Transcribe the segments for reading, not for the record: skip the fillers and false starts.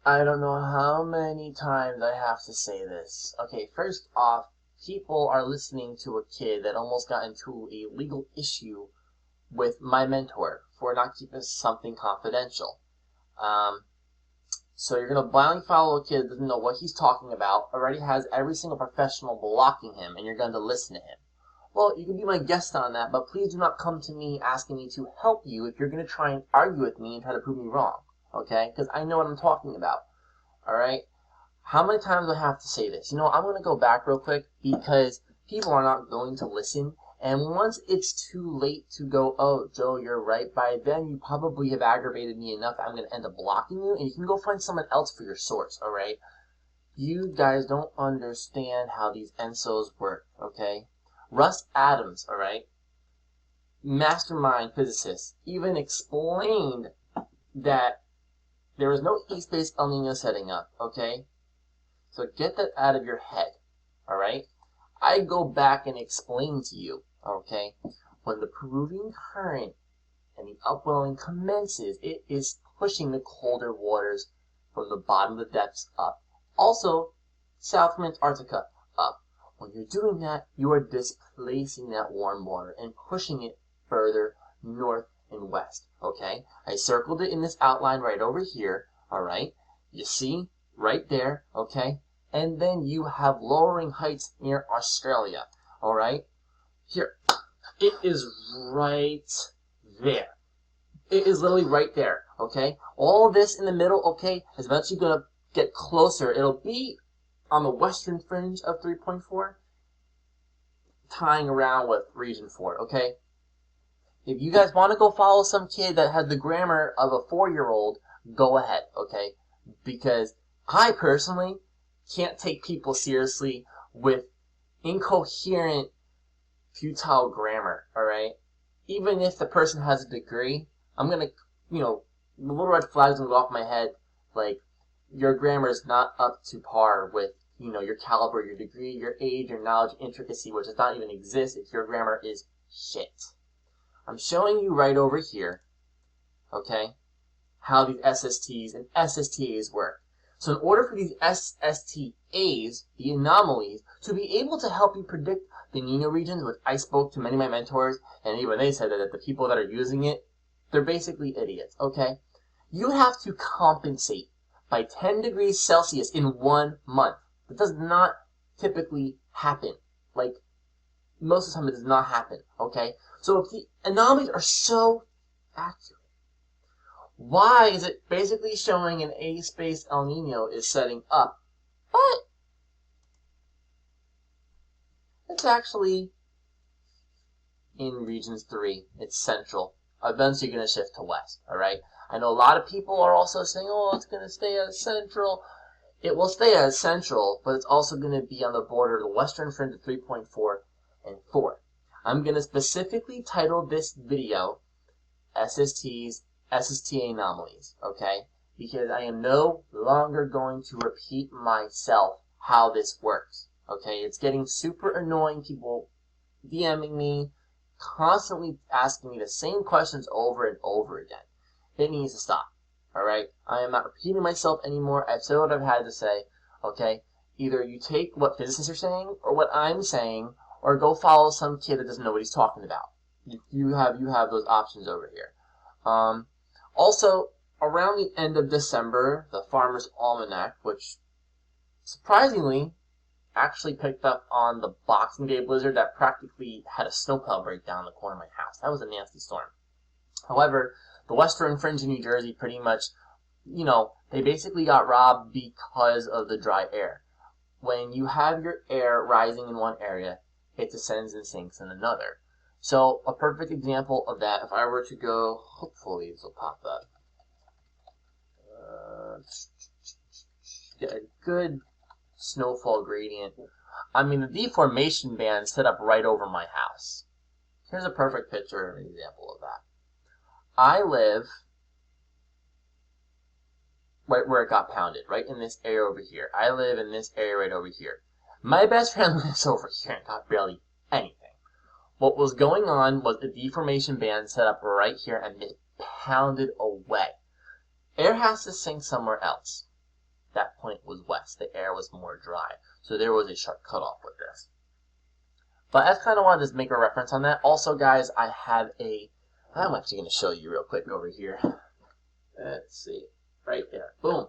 I don't know how many times I have to say this. Okay, first off, people are listening to a kid that almost got into a legal issue with my mentor for not keeping something confidential. Um, so you're gonna blindly follow a kid that doesn't know what he's talking about, already has every single professional blocking him, and you're going to listen to him. Well, you can be my guest on that, but please do not come to me asking me to help you if you're going to try and argue with me and try to prove me wrong, okay? Because I know what I'm talking about, all right? How many times do I have to say this? I'm going to go back real quick because people are not going to listen. And once it's too late to go, oh, Joe, you're right, by then you probably have aggravated me enough that I'm going to end up blocking you, and you can go find someone else for your source, all right? You guys don't understand how these ENSOs work, okay? Russ Adams, all right, mastermind physicist, even explained that there is no east-based El Nino setting up, okay? So get that out of your head, all right? I go back and explain to you, okay? When the Peruvian current and the upwelling commences, it is pushing the colder waters from the bottom of the depths up. Also, south from Antarctica up. When you're doing that, you are displacing that warm water and pushing it further north and west, okay? I circled it in this outline right over here, all right? You see, right there, okay? And then you have lowering heights near Australia, all right? Here, it is right there. It is literally right there, okay? All this in the middle, okay, is eventually going to get closer. It'll be on the western fringe of 3.4, tying around with region 4, okay? If you guys want to go follow some kid that has the grammar of a 4-year-old, go ahead, okay? Because I personally can't take people seriously with incoherent, futile grammar, all right? Even if the person has a degree, I'm going to, the little red flags going to go off my head, like, your grammar is not up to par with, your caliber, your degree, your age, your knowledge, intricacy, which does not even exist if your grammar is shit. I'm showing you right over here, okay, how these SSTs and SSTAs work. So in order for these SSTAs, the anomalies, to be able to help you predict the Nino regions, which I spoke to many of my mentors, and even they said that the people that are using it, they're basically idiots, okay? You have to compensate by 10 degrees Celsius in 1 month. That does not typically happen. Like, most of the time it does not happen, okay? So if the anomalies are so accurate, why is it basically showing an A-space El Nino is setting up, but it's actually in regions 3. It's central. Eventually going to shift to west, all right? I know a lot of people are also saying, oh, it's going to stay as central. It will stay as central, but it's also going to be on the border of the western fringe of 3.4 and 4. I'm going to specifically title this video SSTs, SSTA anomalies, okay? Because I am no longer going to repeat myself how this works, okay? It's getting super annoying. People DMing me, constantly asking me the same questions over and over again. It needs to stop, all right? I am not repeating myself anymore. I've said what I've had to say, okay? Either you take what physicists are saying or what I'm saying, or go follow some kid that doesn't know what he's talking about. You have those options over here. Also, around the end of December, the Farmer's Almanac, which surprisingly actually picked up on the Boxing Day blizzard that practically had a snowplow break down the corner of my house. That was a nasty storm. However, the western fringe of New Jersey pretty much, they basically got robbed because of the dry air. When you have your air rising in one area, it descends and sinks in another. So a perfect example of that, if I were to go, hopefully this will pop up. Get a good snowfall gradient. I mean, the deformation band set up right over my house. Here's a perfect picture of an example of that. I live right where it got pounded, right in this area over here. I live in this area right over here. My best friend lives over here and got barely anything. What was going on was a deformation band set up right here and it pounded away. Air has to sink somewhere else. that point was west. The air was more dry. So there was a sharp cutoff with this. But I kind of wanted to make a reference on that. Also, guys, I'm actually going to show you real quick over here. Let's see. Right there. Boom.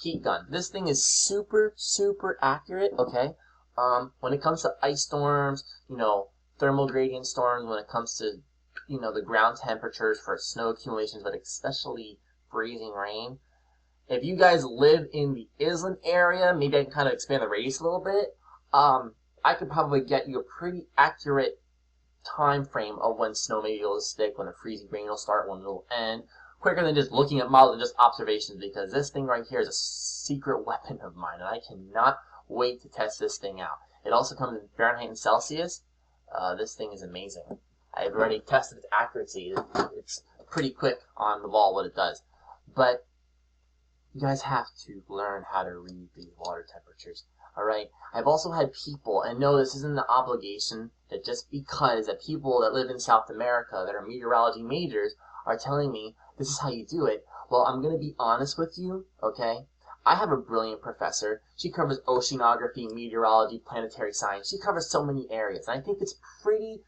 Heat gun. This thing is super, super accurate, okay? When it comes to ice storms, thermal gradient storms, when it comes to, the ground temperatures for snow accumulations, but especially freezing rain. If you guys live in the Island area, maybe I can kind of expand the radius a little bit. I could probably get you a pretty accurate time frame of when snow may be able to stick, when the freezing rain will start, when it will end, quicker than just looking at models and just observations, because this thing right here is a secret weapon of mine, and I cannot wait to test this thing out. It also comes in Fahrenheit and Celsius. This thing is amazing. I've already tested its accuracy. It's pretty quick on the ball what it does. But you guys have to learn how to read these water temperatures. Alright? I've also had people, and no, this isn't an obligation, that just because that people that live in South America that are meteorology majors are telling me this is how you do it. Well, I'm going to be honest with you, okay? I have a brilliant professor. She covers oceanography, meteorology, planetary science. She covers so many areas. And I think it's pretty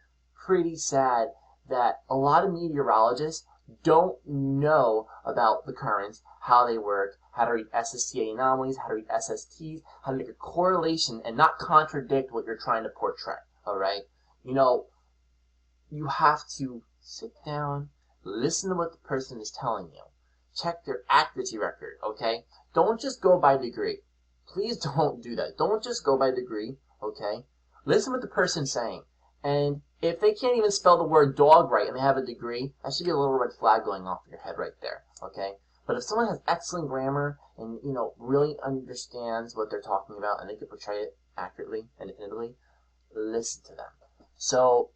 sad that a lot of meteorologists don't know about the currents, how they work, how to read SSTA anomalies, how to read SSTs, how to make a correlation and not contradict what you're trying to portray, alright? You have to sit down, listen to what the person is telling you. Check their accuracy record, okay? Don't just go by degree. Please don't do that. Don't just go by degree, okay? Listen to what the person's saying. And if they can't even spell the word dog right and they have a degree, that should be a little red flag going off in your head right there, okay? But if someone has excellent grammar and, really understands what they're talking about and they can portray it accurately and definitively, listen to them. So,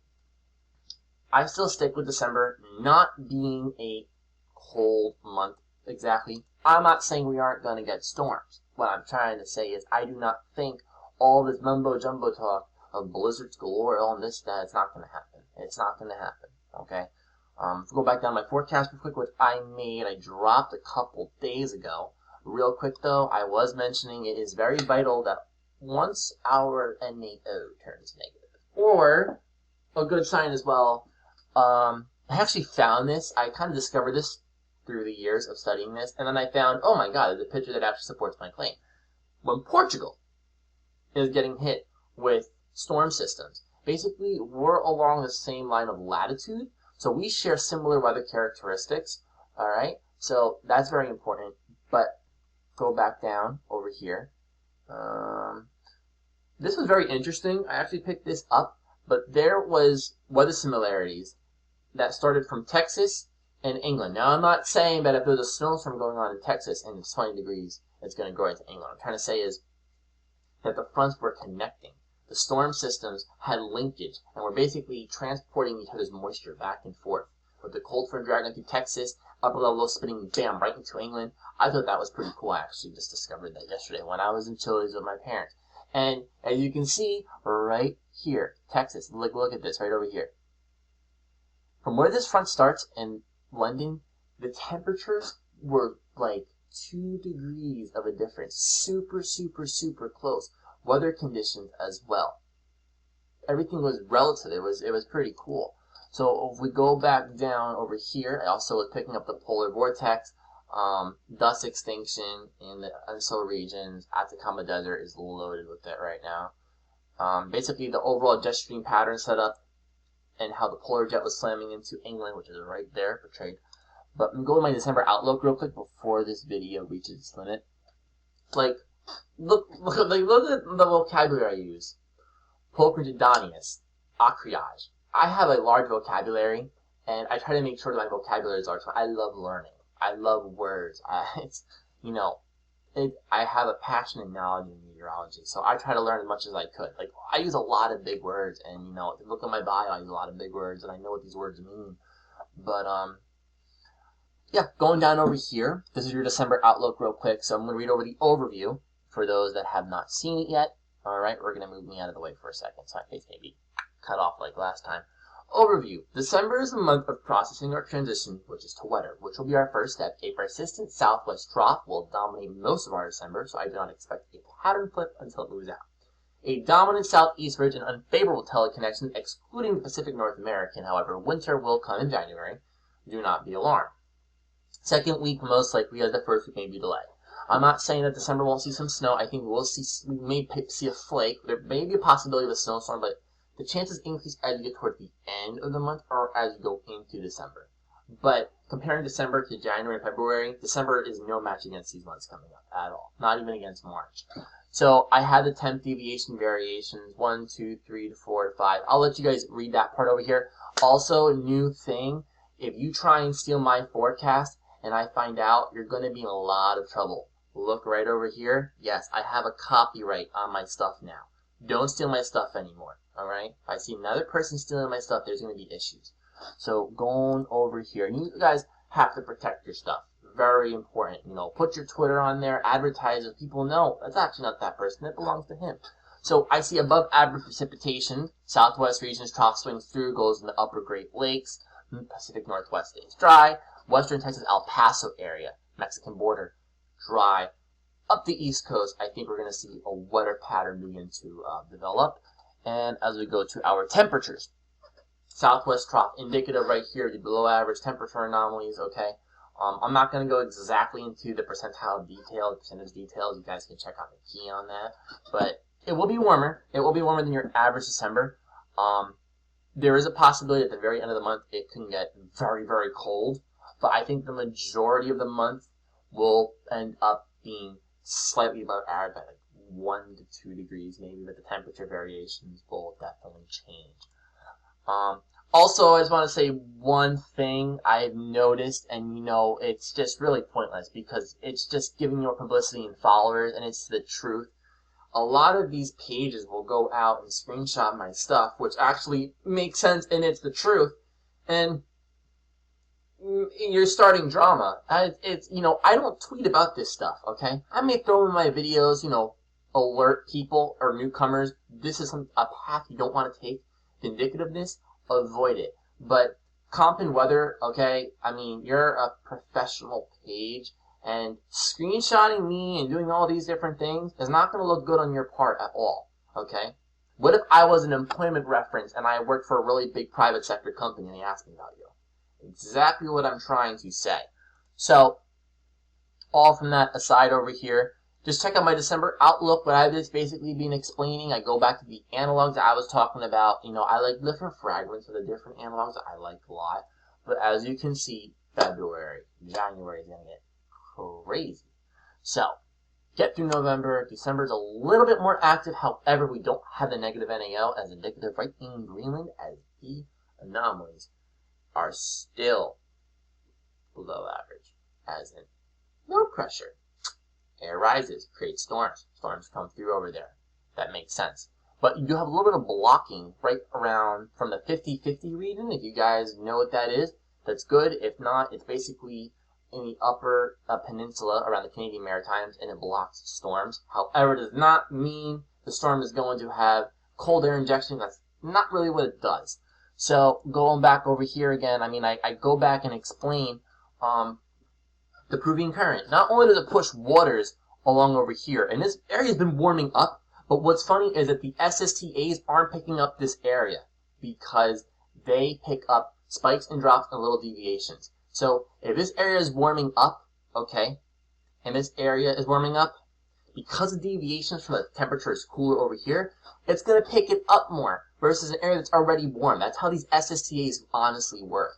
I still stick with December not being a cold month exactly. I'm not saying we aren't going to get storms. What I'm trying to say is I do not think all this mumbo-jumbo talk of blizzards galore, all this, that, it's not going to happen. It's not going to happen, okay? If we go back down my forecast real quick, which I dropped a couple days ago. Real quick, though, I was mentioning it is very vital that once our NAO turns negative, or a good sign as well, I actually found this. I kind of discovered this through the years of studying this, and then I found, oh my god, there's a picture that actually supports my claim. When Portugal is getting hit with storm systems, basically we're along the same line of latitude, so we share similar weather characteristics, alright? So that's very important, but go back down over here. This was very interesting. I actually picked this up, but there was weather similarities that started from Texas and England. Now, I'm not saying that if there's a snowstorm going on in Texas and it's 20 degrees, it's going to go into England. What I'm trying to say is that the fronts were connecting. The storm systems had linkage and were basically transporting each other's moisture back and forth. With the cold front dragging through Texas, upper level spinning, bam, right into England. I thought that was pretty cool. I actually just discovered that yesterday when I was in Chili's with my parents. And as you can see, right here, Texas, look at this right over here. From where this front starts in London, the temperatures were like 2 degrees of a difference. Super, super, super close. Weather conditions as well. Everything was relative. It was pretty cool. So if we go back down over here, I also was picking up the polar vortex. Dust extinction in the unsolar regions. Atacama Desert is loaded with it right now. Basically, the overall jet stream pattern setup and how the polar jet was slamming into England, which is right there portrayed. But I'm going to go to my December outlook real quick before this video reaches its limit. Look at the vocabulary I use. Pulchritudinous, acriage. I have a large vocabulary, and I try to make sure that my vocabulary is large. I love learning. I love words. I have a passion and knowledge in meteorology, so I try to learn as much as I could. I use a lot of big words, and if you look at my bio, I use a lot of big words, and I know what these words mean. But yeah, going down over here, this is your December outlook real quick. So I'm going to read over the overview for those that have not seen it yet. All right, we're going to move me out of the way for a second, so my face may be cut off like last time. Overview. December is a month of processing our transition, which is to weather, which will be our first step. A persistent southwest trough will dominate most of our December, so I do not expect a pattern flip until it moves out. A dominant southeast ridge and unfavorable teleconnections, excluding the Pacific North American. However, winter will come in January. Do not be alarmed. Second week, most likely, as the first week may be delayed. I'm not saying that December won't see some snow. I think we may see a flake. There may be a possibility of a snowstorm, but the chances increase as you get toward the end of the month or as you go into December. But comparing December to January and February, December is no match against these months coming up at all. Not even against March. So I had the temp deviation variations, 1, 2, 3 to 4 to 5. I'll let you guys read that part over here. Also, a new thing, if you try and steal my forecast and I find out, you're going to be in a lot of trouble. Look right over here. Yes, I have a copyright on my stuff now. Don't steal my stuff anymore. Alright? If I see another person stealing my stuff, there's going to be issues. So going over here, you guys have to protect your stuff. Very important. You know, put your Twitter on there, advertise it. People know that's actually not that person. It belongs to him. So I see above average precipitation. Southwest regions trough swings through, goes in the upper Great Lakes. Pacific Northwest stays dry. Western Texas, El Paso area, Mexican border, dry. Up the East Coast, I think we're going to see a wetter pattern begin to develop. And as we go to our temperatures, Southwest trough indicative right here, the below average temperature anomalies, okay? I'm not going to go exactly into the percentile detail, percentage details. You guys can check out the key on that. But it will be warmer. It will be warmer than your average December. There is a possibility at the very end of the month it can get very, very cold. But I think the majority of the month will end up being slightly above average, by like 1 to 2 degrees maybe, but the temperature variations will definitely change. Also, I just want to say one thing I've noticed, and you know, it's just really pointless because it's just giving you publicity and followers, and it's the truth. A lot of these pages will go out and screenshot my stuff, which actually makes sense, and it's the truth, and you're starting drama. It's, you know, I don't tweet about this stuff, okay? I may throw in my videos, you know, alert people or newcomers. This is a path you don't want to take. Vindictiveness, avoid it. But comp and weather, okay, I mean, you're a professional page, and screenshotting me and doing all these different things is not going to look good on your part at all, okay? What if I was an employment reference and I worked for a really big private sector company and they asked me about you? Exactly what I'm trying to say. So, all from that aside over here, just check out my December outlook, what I've just basically been explaining. I go back to the analogs that I was talking about. You know, I like different fragments of the different analogs that I like a lot. But as you can see, February, January is going to get crazy. So, get through November. December is a little bit more active. However, we don't have the negative NAO as indicative right in Greenland, as the anomalies are still below average, as in no pressure. Air rises, creates storms. Storms come through over there. That makes sense. But you do have a little bit of blocking right around from the 50-50 region. If you guys know what that is, that's good. If not, it's basically in the upper peninsula around the Canadian Maritimes, and it blocks storms. However, it does not mean the storm is going to have cold air injection. That's not really what it does. So going back over here again, I mean, I go back and explain the Peruvian current. Not only does it push waters along over here, and this area has been warming up, but what's funny is that the SSTAs aren't picking up this area because they pick up spikes and drops and little deviations. So if this area is warming up, okay, and this area is warming up, because the deviations from the temperature is cooler over here, it's going to pick it up more versus an area that's already warm. That's how these SSTAs honestly work.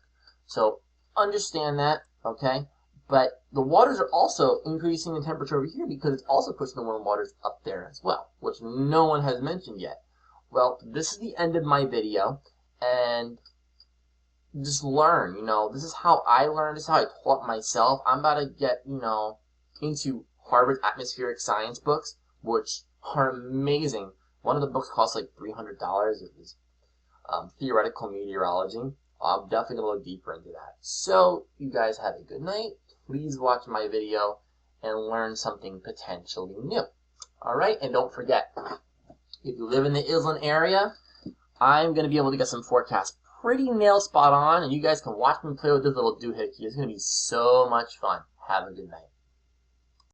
So understand that, okay? But the waters are also increasing in temperature over here because it's also pushing the warm waters up there as well, which no one has mentioned yet. Well, this is the end of my video, and just learn, you know, this is how I learned, this is how I taught myself. I'm about to get, you know, into Harvard's atmospheric science books, which are amazing. One of the books costs like $300. It was theoretical meteorology. I'm definitely going to look deeper into that. So, you guys have a good night. Please watch my video and learn something potentially new. Alright, and don't forget, if you live in the Island area, I'm going to be able to get some forecasts pretty nail spot on, and you guys can watch me play with this little doohickey. It's going to be so much fun. Have a good night.